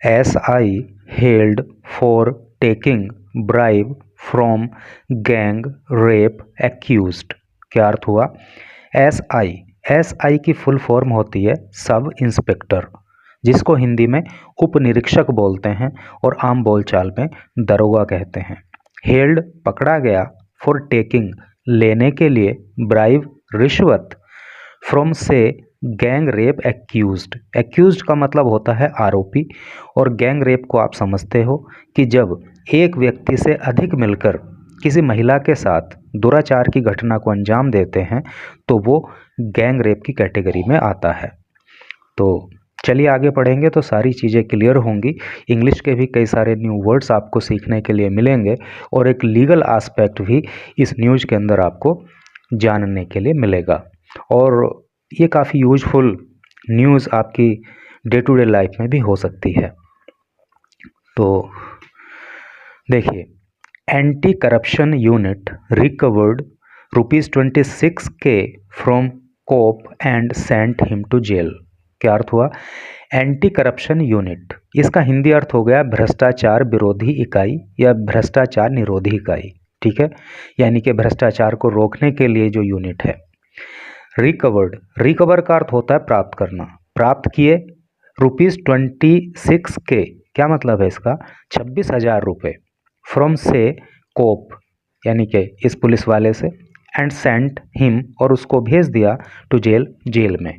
SI held for taking bribe from gang rape accused। क्या अर्थ हुआ? SI की फुल फॉर्म होती है सब इंस्पेक्टर, जिसको हिंदी में उप निरीक्षक बोलते हैं और आम बोलचाल में दरोगा कहते हैं। हेल्ड पकड़ा गया, फॉर टेकिंग लेने के लिए, ब्राइब रिश्वत, फ्रॉम से गैंग रेप एक्यूज्ड का मतलब होता है आरोपी, और गैंग रेप को आप समझते हो कि जब एक व्यक्ति से अधिक मिलकर किसी महिला के साथ दुराचार की घटना को अंजाम देते हैं तो वो गैंग रेप की कैटेगरी में आता है। तो चलिए आगे पढ़ेंगे तो सारी चीज़ें क्लियर होंगी। इंग्लिश के भी कई सारे न्यू वर्ड्स आपको सीखने के लिए मिलेंगे और एक लीगल एस्पेक्ट भी इस न्यूज़ के अंदर आपको जानने के लिए मिलेगा, और ये काफ़ी यूजफुल न्यूज़ आपकी डे टू डे लाइफ में भी हो सकती है। तो देखिए, anti corruption unit recovered ₹26K from cop and sent him to jail. क्या अर्थ हुआ? एंटी करप्शन यूनिट, इसका हिंदी अर्थ हो गया भ्रष्टाचार विरोधी इकाई या भ्रष्टाचार निरोधी इकाई। ठीक है, यानी कि भ्रष्टाचार को रोकने के लिए जो यूनिट है। रिकवर्ड, रिकवर का अर्थ होता है प्राप्त करना, प्राप्त किए ₹26K, क्या मतलब है इसका? 26,000 रुपये, फ्रॉम से कोप यानी कि इस पुलिस वाले से, एंड सेंट हिम और उसको भेज दिया टू जेल, जेल में।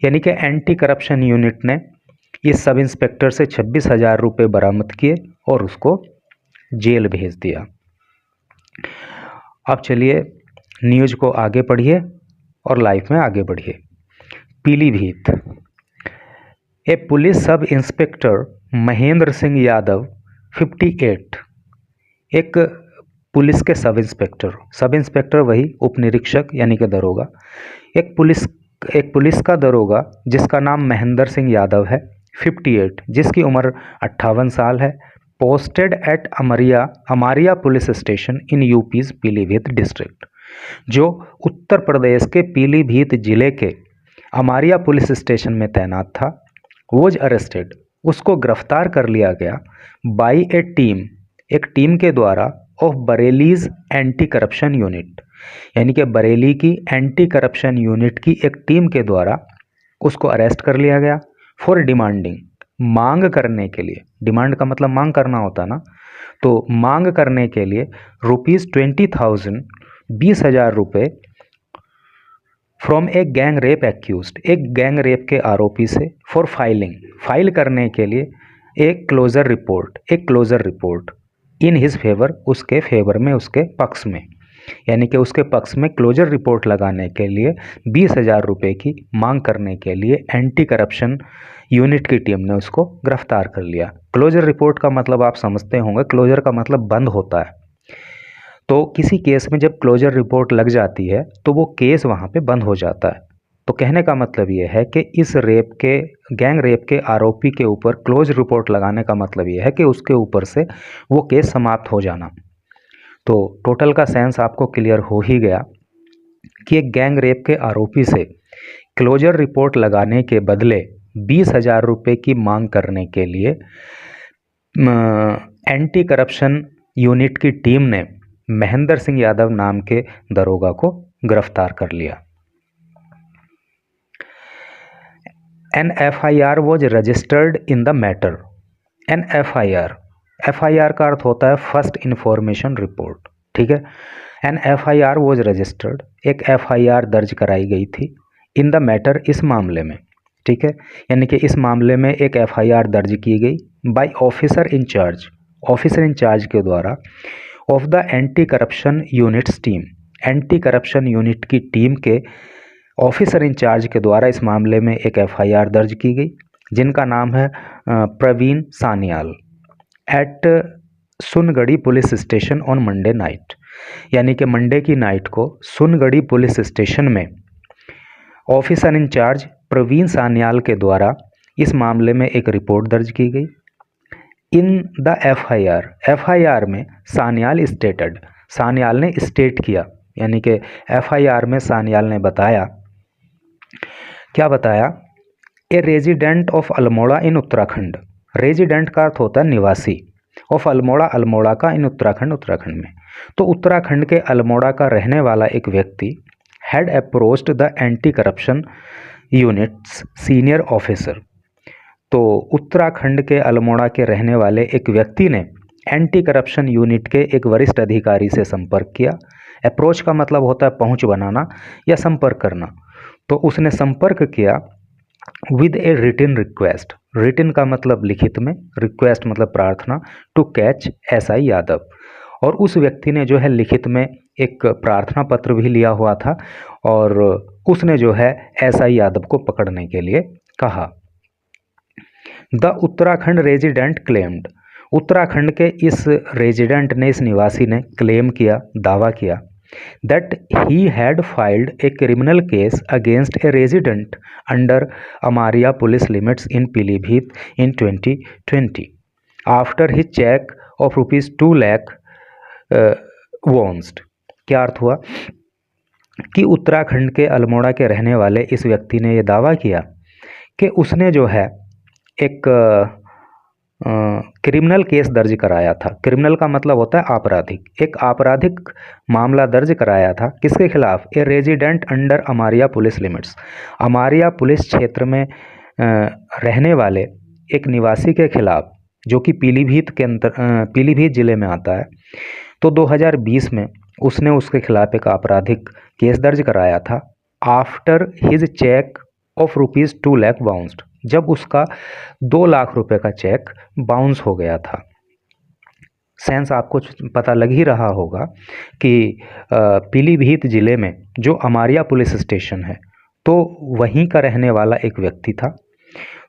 यानी कि एंटी करप्शन यूनिट ने इस सब इंस्पेक्टर से 26,000 रुपये बरामद किए और उसको जेल भेज दिया। अब चलिए न्यूज़ को आगे पढ़िए और लाइफ में आगे बढ़िए। Pilibhit, a police sub inspector Mahendra Singh Yadav 58, एक पुलिस के सब इंस्पेक्टर वही उप निरीक्षक यानी कि दरोगा, एक पुलिस का दरोगा जिसका नाम महेंद्र सिंह यादव है, 58, जिसकी उम्र 58 साल है, posted at Amaria police station in UP's Pilibhit district, जो उत्तर प्रदेश के पीलीभीत जिले के अमारिया पुलिस स्टेशन में तैनात था। वॉज अरेस्टेड, उसको गिरफ्तार कर लिया गया, बाई ए टीम, एक टीम के द्वारा, ऑफ बरेलीज एंटी करप्शन यूनिट, यानी कि बरेली की एंटी करप्शन यूनिट की एक टीम के द्वारा उसको अरेस्ट कर लिया गया, फॉर डिमांडिंग, मांग करने के लिए, डिमांड का मतलब मांग करना होता ना, तो मांग करने के लिए ₹20,000, 20,000 रुपये, from a gang rape accused, एक गैंग रेप के आरोपी से, फॉर फाइलिंग, फाइल करने के लिए, एक closure report in his favour, उसके फेवर में, उसके पक्ष में, यानी कि उसके पक्ष में क्लोजर रिपोर्ट लगाने के लिए 20,000 रुपये की मांग करने के लिए एंटी करप्शन यूनिट की टीम ने उसको गिरफ्तार कर लिया। क्लोजर रिपोर्ट का मतलब आप समझते होंगे, क्लोजर का मतलब बंद होता है। तो किसी केस में जब क्लोजर रिपोर्ट लग जाती है तो वो केस वहाँ पे बंद हो जाता है। तो कहने का मतलब ये है कि इस गैंग रेप के आरोपी के ऊपर क्लोज रिपोर्ट लगाने का मतलब ये है कि उसके ऊपर से वो केस समाप्त हो जाना। तो टोटल का सेंस आपको क्लियर हो ही गया कि एक गैंग रेप के आरोपी से क्लोजर रिपोर्ट लगाने के बदले 20,000 रुपये की मांग करने के लिए एंटी करप्शन यूनिट की टीम ने महेंद्र सिंह यादव नाम के दरोगा को गिरफ्तार कर लिया। An FIR was registered in the matter. An FIR का अर्थ होता है फर्स्ट इंफॉर्मेशन रिपोर्ट। ठीक है, एन FIR वॉज रजिस्टर्ड, एक FIR दर्ज कराई गई थी, इन द मैटर, इस मामले में। ठीक है, यानी कि इस मामले में एक FIR दर्ज की गई बाय ऑफिसर इंचार्ज के द्वारा, of the anti corruption units team, anti corruption unit की टीम के ऑफिसर इंचार्ज के द्वारा इस मामले में एक FIR दर्ज की गई, जिनका नाम है Praveen Sanyal, at Sungarhi police station on Monday night, यानी कि मंडे की नाइट को सुनगढ़ी पुलिस स्टेशन में ऑफिसर इंचार्ज प्रवीण सान्याल के द्वारा इस मामले में एक रिपोर्ट दर्ज की गई। इन द FIR में सान्याल ने स्टेट किया, यानी कि FIR में सान्याल ने बताया, क्या बताया? A resident of Almora in Uttarakhand, resident का अर्थ होता है निवासी, ऑफ अल्मोड़ा, अल्मोड़ा का, इन उत्तराखंड, उत्तराखंड में। तो उत्तराखंड के अल्मोड़ा का रहने वाला एक व्यक्ति had approached the anti corruption units senior officer. तो उत्तराखंड के अल्मोड़ा के रहने वाले एक व्यक्ति ने एंटी करप्शन यूनिट के एक वरिष्ठ अधिकारी से संपर्क किया। अप्रोच का मतलब होता है पहुंच बनाना या संपर्क करना। तो उसने संपर्क किया with a written request. Written का मतलब लिखित में, रिक्वेस्ट मतलब प्रार्थना, टू कैच एसआई यादव। और उस व्यक्ति ने जो है लिखित में एक प्रार्थना पत्र भी लिया हुआ था और उसने जो है एसआई यादव को पकड़ने के लिए कहा। The Uttarakhand resident claimed. Uttarakhand के इस रेजिडेंट ने, इस निवासी ने क्लेम किया, दावा किया that he had filed a criminal case against a resident under Amaria police limits in Pilibhit in 2020 after his check of rupees 2 lakh bounced। क्या अर्थ हुआ कि उत्तराखंड के अल्मोड़ा के रहने वाले इस व्यक्ति ने यह दावा किया कि उसने जो है एक क्रिमिनल केस दर्ज कराया था। क्रिमिनल का मतलब होता है आपराधिक। एक आपराधिक मामला दर्ज कराया था किसके खिलाफ? A resident under Amaria police limits. Amaria police क्षेत्र में रहने वाले एक निवासी के खिलाफ, जो कि पीलीभीत के पीलीभीत जिले में आता है। तो 2020 में उसने उसके खिलाफ एक आपराधिक केस दर्ज कराया था after his cheque of rupees 2 lakh bounced, जब उसका 2 लाख रुपए का चेक बाउंस हो गया था। सेंस आपको पता लग ही रहा होगा कि पीलीभीत जिले में जो अमारिया पुलिस स्टेशन है, तो वहीं का रहने वाला एक व्यक्ति था।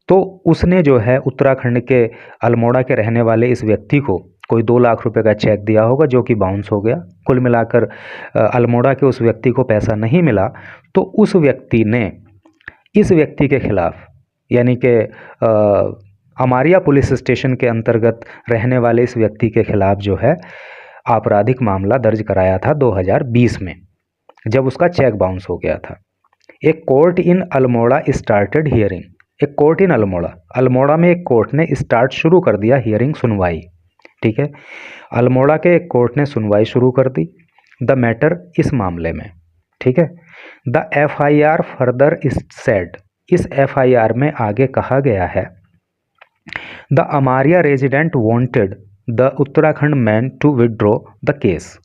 तो उसने जो है उत्तराखंड के अल्मोड़ा के रहने वाले इस व्यक्ति को कोई 2 लाख रुपए का चेक दिया होगा जो कि बाउंस हो गया। कुल मिलाकर अल्मोड़ा के उस व्यक्ति को पैसा नहीं मिला। तो उस व्यक्ति ने इस व्यक्ति के खिलाफ, यानी कि अमारिया पुलिस स्टेशन के अंतर्गत रहने वाले इस व्यक्ति के खिलाफ जो है आपराधिक मामला दर्ज कराया था 2020 में, जब उसका चेक बाउंस हो गया था। एक कोर्ट इन अल्मोड़ा स्टार्टेड हियरिंग। एक कोर्ट इन अल्मोड़ा, अल्मोड़ा में एक कोर्ट ने स्टार्ट शुरू कर दिया हियरिंग, सुनवाई। ठीक है, अल्मोड़ा के एक कोर्ट ने सुनवाई शुरू कर दी द मैटर, इस मामले में। ठीक है, the FIR further is said. इस FIR में आगे कहा गया है the Amaria resident wanted the Uttarakhand man to withdraw the case.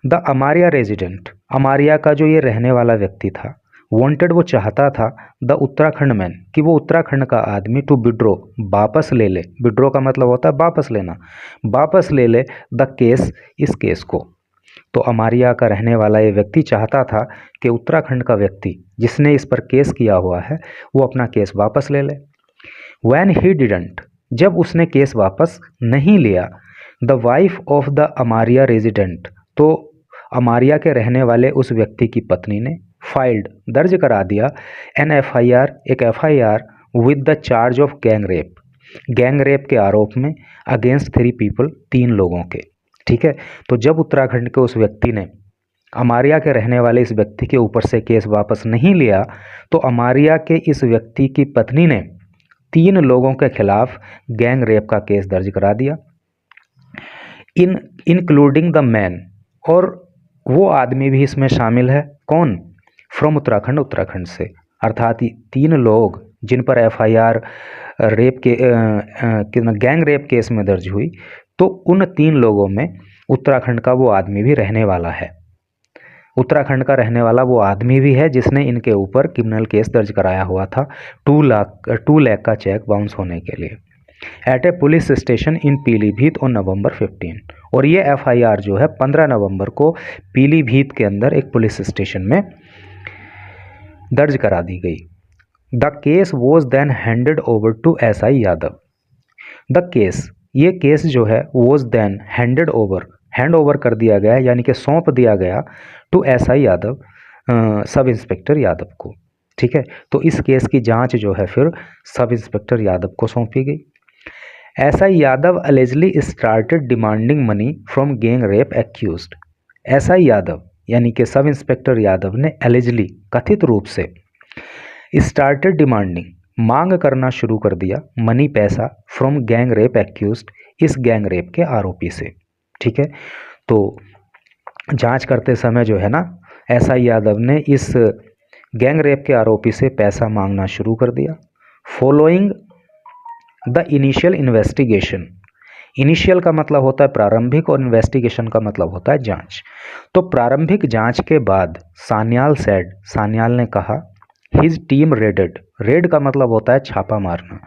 The Amaria resident, Amaria का जो ये रहने वाला व्यक्ति था, वांटेड वो चाहता था द उत्तराखंड मैन, कि वो उत्तराखंड का आदमी टू विड्रॉ, वापस ले ले। विड्रॉ का मतलब होता है वापस लेना, वापस ले ले द केस, इस केस को। तो अमारिया का रहने वाला ये व्यक्ति चाहता था कि उत्तराखंड का व्यक्ति जिसने इस पर केस किया हुआ है वो अपना केस वापस ले ले। व्हेन ही डिडंट, जब उसने केस वापस नहीं लिया, the wife of the Amaria resident, तो अमारिया के रहने वाले उस व्यक्ति की पत्नी ने फाइल्ड, दर्ज करा दिया एन FIR, एक FIR with the charge of gang rape, gang rape के आरोप में अगेंस्ट 3 पीपल, 3 लोगों के। ठीक है, तो जब उत्तराखंड के उस व्यक्ति ने अमारिया के रहने वाले इस व्यक्ति के ऊपर से केस वापस नहीं लिया, तो अमारिया के इस व्यक्ति की पत्नी ने 3 लोगों के खिलाफ गैंग रेप का केस दर्ज करा दिया, इंक्लूडिंग द मैन, और वो आदमी भी इसमें शामिल है। कौन? फ्रॉम उत्तराखंड, उत्तराखंड से। अर्थात 3 लोग जिन पर FIR रेप के गैंग रेप केस में दर्ज हुई, तो उन 3 लोगों में उत्तराखंड का वो आदमी भी रहने वाला है। उत्तराखंड का रहने वाला वो आदमी भी है जिसने इनके ऊपर क्रिमिनल केस दर्ज कराया हुआ था 2 लाख का चेक बाउंस होने के लिए at a police station in Pilibhit on November 15। और ये FIR जो है 15 नवंबर को पीलीभीत के अंदर एक पुलिस स्टेशन में दर्ज करा दी गई। The case was then handed over to SI Yadav. The case, ये केस जो है was then handed over, hand over कर दिया गया, यानी कि सौंप दिया गया to SI Yadav, sub inspector Yadav को। ठीक है, तो इस केस की जांच जो है फिर सब इंस्पेक्टर यादव को सौंपी गई। SI Yadav allegedly started demanding money from gang rape accused. SI Yadav यानी कि सब इंस्पेक्टर यादव ने एलिजली, कथित रूप से, स्टार्टेड डिमांडिंग, मांग करना शुरू कर दिया मनी पैसा फ्रॉम गैंग रेप एक्यूज्ड, इस गैंग रेप के आरोपी से। ठीक है, तो जांच करते समय जो है ना एसआई यादव ने इस गैंग रेप के आरोपी से पैसा मांगना शुरू कर दिया। Following the initial investigation, initial का मतलब होता है प्रारंभिक और इन्वेस्टिगेशन का मतलब होता है जांच। तो प्रारंभिक जांच के बाद सान्याल सेड, सान्याल ने कहा, हिज टीम रेडेड, रेड का मतलब होता है छापा मारना।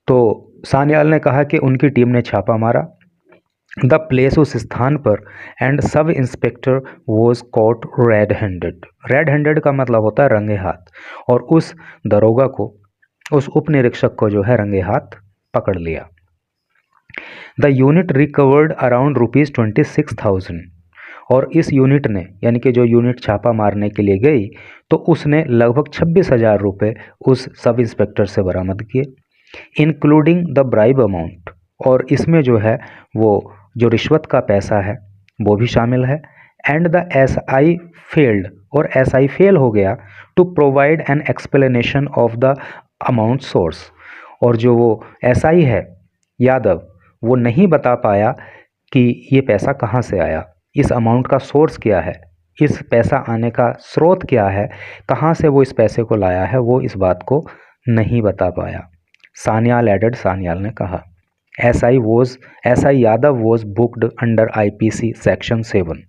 तो सान्याल ने कहा कि उनकी टीम ने छापा मारा द प्लेस, उस स्थान पर, and sub inspector was caught red handed, red handed का मतलब होता है रंगे हाथ, और उस दरोगा को, उस उप निरीक्षक को जो है रंगे हाथ पकड़ लिया। द यूनिट रिकवर्ड अराउंड ₹26,000, और इस यूनिट ने, यानी कि जो यूनिट छापा मारने के लिए गई, तो उसने लगभग 26,000 रुपये उस सब इंस्पेक्टर से बरामद किए, इंक्लूडिंग द ब्राइब अमाउंट, और इसमें जो है वो जो रिश्वत का पैसा है वो भी शामिल है। एंड द एसआई फेल्ड, और एसआई फेल हो गया to provide an explanation of the amount source, और जो वो एसआई है यादव वो नहीं बता पाया कि ये पैसा कहाँ से आया, इस अमाउंट का सोर्स क्या है, इस पैसा आने का स्रोत क्या है, कहाँ से वो इस पैसे को लाया है, वो इस बात को नहीं बता पाया। सान्याल एडेड, सान्याल ने कहा, SI Yadav was booked under IPC section 7,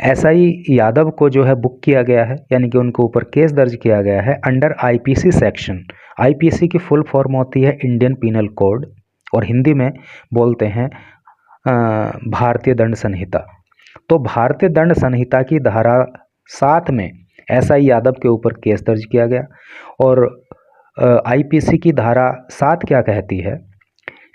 SI Yadav को जो है बुक किया गया है, यानी कि उनके ऊपर केस दर्ज किया गया है अंडर आईपीसी सेक्शन। आईपीसी की फुल फॉर्म होती है इंडियन पीनल कोड, और हिंदी में बोलते हैं भारतीय दंड संहिता। तो भारतीय दंड संहिता की धारा 7 में एसआई यादव के ऊपर केस दर्ज किया गया, और आईपीसी की धारा 7 क्या कहती है,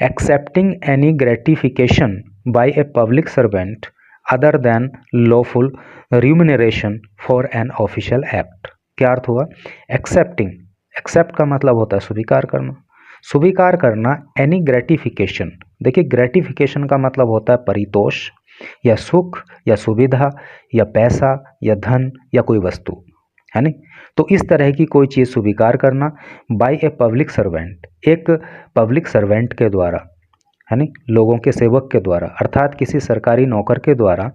accepting any gratification by a public servant other than lawful remuneration for an official act. क्या अर्थ हुआ, एक्सेप्टिंग, एक्सेप्ट का मतलब होता है स्वीकार करना, स्वीकार करना एनी ग्रेटिफिकेशन, देखिए ग्रेटिफिकेशन का मतलब होता है परितोष या सुख या सुविधा या पैसा या धन या कोई वस्तु, है नहीं। तो इस तरह की कोई चीज़ स्वीकार करना बाय ए पब्लिक सर्वेंट, एक पब्लिक सर्वेंट के द्वारा, है नहीं, लोगों के सेवक के द्वारा, अर्थात किसी सरकारी नौकर के द्वारा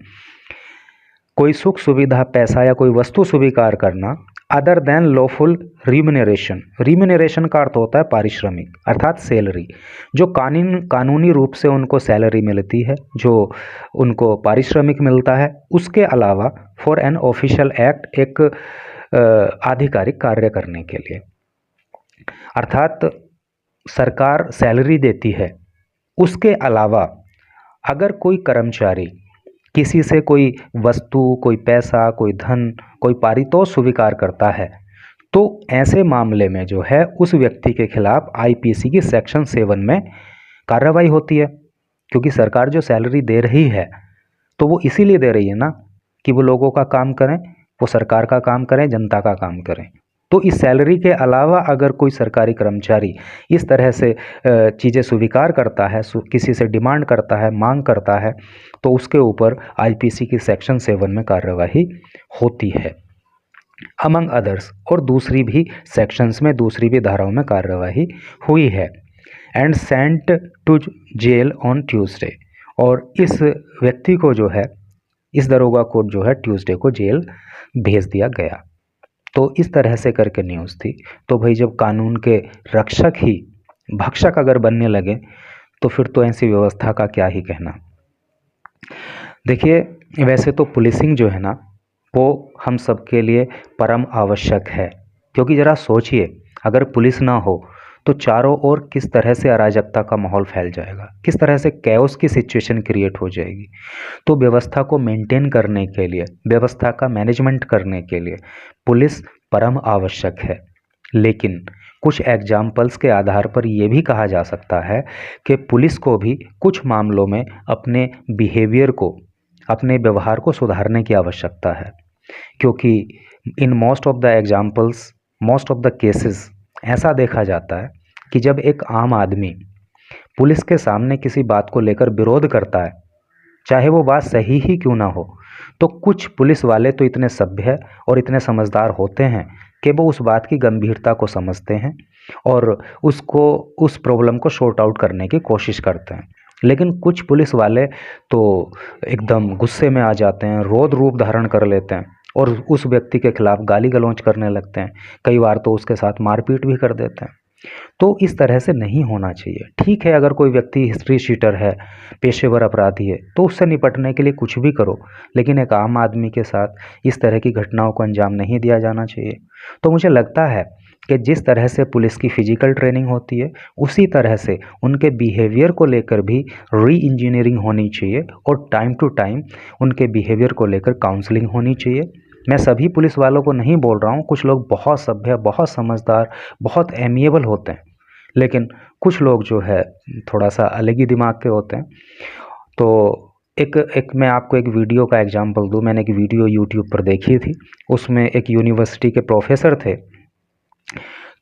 कोई सुख सुविधा, पैसा या कोई वस्तु स्वीकार करना other than lawful remuneration, remuneration का अर्थ होता है पारिश्रमिक अर्थात सैलरी, जो कानूनी रूप से उनको सैलरी मिलती है, जो उनको पारिश्रमिक मिलता है, उसके अलावा फॉर एन ऑफिशियल एक्ट, एक आधिकारिक कार्य करने के लिए, अर्थात सरकार सैलरी देती है, उसके अलावा अगर कोई कर्मचारी किसी से कोई वस्तु, कोई पैसा, कोई धन, कोई पारितोष स्वीकार करता है, तो ऐसे मामले में जो है उस व्यक्ति के खिलाफ आईपीसी की सेक्शन 7 में कार्रवाई होती है, क्योंकि सरकार जो सैलरी दे रही है तो वो इसीलिए दे रही है ना कि वो लोगों का काम करें, वो सरकार का काम करें, जनता का काम करें। तो इस सैलरी के अलावा अगर कोई सरकारी कर्मचारी इस तरह से चीज़ें स्वीकार करता है, किसी से डिमांड करता है, मांग करता है, तो उसके ऊपर आईपीसी की सेक्शन 7 में कार्यवाही होती है, अमंग अदर्स। और दूसरी भी सेक्शंस में, दूसरी भी धाराओं में कार्यवाही हुई है। And sent to jail on Tuesday, और इस व्यक्ति को जो है, इस दरोगा को जो है ट्यूसडे को जेल भेज दिया गया। तो इस तरह से करके न्यूज़ थी। तो भाई जब कानून के रक्षक ही भक्षक अगर बनने लगे तो फिर तो ऐसी व्यवस्था का क्या ही कहना। देखिए वैसे तो पुलिसिंग जो है ना वो हम सब के लिए परम आवश्यक है, क्योंकि ज़रा सोचिए अगर पुलिस ना हो तो चारों ओर किस तरह से अराजकता का माहौल फैल जाएगा, किस तरह से कैओस की सिचुएशन क्रिएट हो जाएगी। तो व्यवस्था को मेंटेन करने के लिए, व्यवस्था का मैनेजमेंट करने के लिए पुलिस परम आवश्यक है। लेकिन कुछ एग्जाम्पल्स के आधार पर ये भी कहा जा सकता है कि पुलिस को भी कुछ मामलों में अपने बिहेवियर को, अपने व्यवहार को सुधारने की आवश्यकता है, क्योंकि in most of the examples, most of the cases ऐसा देखा जाता है कि जब एक आम आदमी पुलिस के सामने किसी बात को लेकर विरोध करता है, चाहे वो बात सही ही क्यों ना हो, तो कुछ पुलिस वाले तो इतने सभ्य और इतने समझदार होते हैं कि वो उस बात की गंभीरता को समझते हैं और उसको उस प्रॉब्लम को सॉर्ट आउट करने की कोशिश करते हैं। लेकिन कुछ पुलिस वाले तो एकदम गुस्से में आ जाते हैं, रौद्र रूप धारण कर लेते हैं और उस व्यक्ति के खिलाफ गाली गलौज करने लगते हैं। कई बार तो उसके साथ मारपीट भी कर देते हैं। तो इस तरह से नहीं होना चाहिए। ठीक है, अगर कोई व्यक्ति हिस्ट्री शीटर है, पेशेवर अपराधी है, तो उससे निपटने के लिए कुछ भी करो, लेकिन एक आम आदमी के साथ इस तरह की घटनाओं को अंजाम नहीं दिया जाना चाहिए। तो मुझे लगता है कि जिस तरह से पुलिस की फिजिकल ट्रेनिंग होती है, उसी तरह से उनके बिहेवियर को लेकर भी री इंजीनियरिंग होनी चाहिए और टाइम टू टाइम उनके बिहेवियर को लेकर काउंसलिंग होनी चाहिए। मैं सभी पुलिस वालों को नहीं बोल रहा हूँ, कुछ लोग बहुत सभ्य, बहुत समझदार, बहुत एमिएबल होते हैं, लेकिन कुछ लोग जो है थोड़ा सा अलग ही दिमाग के होते हैं। तो एक मैं आपको एक वीडियो का एग्जांपल दूँ। मैंने एक वीडियो यूट्यूब पर देखी थी, उसमें एक यूनिवर्सिटी के प्रोफेसर थे।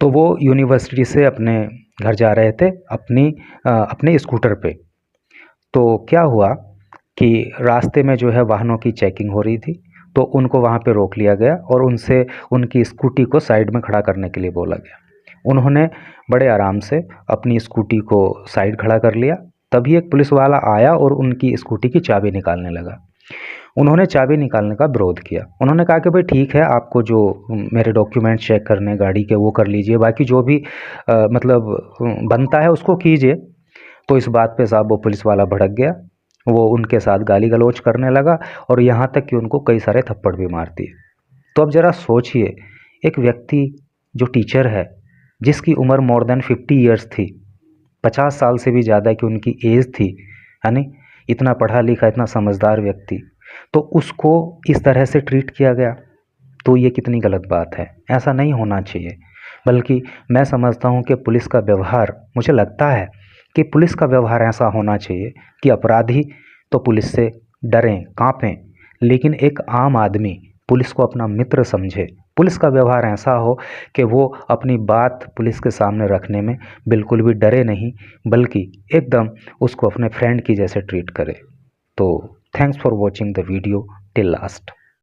तो वो यूनिवर्सिटी से अपने घर जा रहे थे अपने स्कूटर पे। तो क्या हुआ कि रास्ते में जो है वाहनों की चेकिंग हो रही थी, तो उनको वहाँ पे रोक लिया गया और उनसे उनकी स्कूटी को साइड में खड़ा करने के लिए बोला गया। उन्होंने बड़े आराम से अपनी स्कूटी को साइड खड़ा कर लिया। तभी एक पुलिस वाला आया और उनकी स्कूटी की चाबी निकालने लगा। उन्होंने चाबी निकालने का विरोध किया। उन्होंने कहा कि भाई ठीक है, आपको जो मेरे डॉक्यूमेंट चेक करने गाड़ी के वो कर लीजिए, बाकी जो भी बनता है उसको कीजिए। तो इस बात पे साहब वो पुलिस वाला भड़क गया, वो उनके साथ गाली गलौज करने लगा और यहाँ तक कि उनको कई सारे थप्पड़ भी मार दिए। तो अब ज़रा सोचिए, एक व्यक्ति जो टीचर है, जिसकी उम्र मोर देन 50 ईयर्स थी, 50 साल से भी ज़्यादा की उनकी एज थी, यानी इतना पढ़ा लिखा, इतना समझदार व्यक्ति, तो उसको इस तरह से ट्रीट किया गया। तो ये कितनी गलत बात है, ऐसा नहीं होना चाहिए। बल्कि मैं समझता हूँ कि पुलिस का व्यवहार, मुझे लगता है कि पुलिस का व्यवहार ऐसा होना चाहिए कि अपराधी तो पुलिस से डरें, कांपें, लेकिन एक आम आदमी पुलिस को अपना मित्र समझे। पुलिस का व्यवहार ऐसा हो कि वो अपनी बात पुलिस के सामने रखने में बिल्कुल भी डरे नहीं, बल्कि एकदम उसको अपने फ्रेंड की जैसे ट्रीट करे। तो thanks for watching the video till last.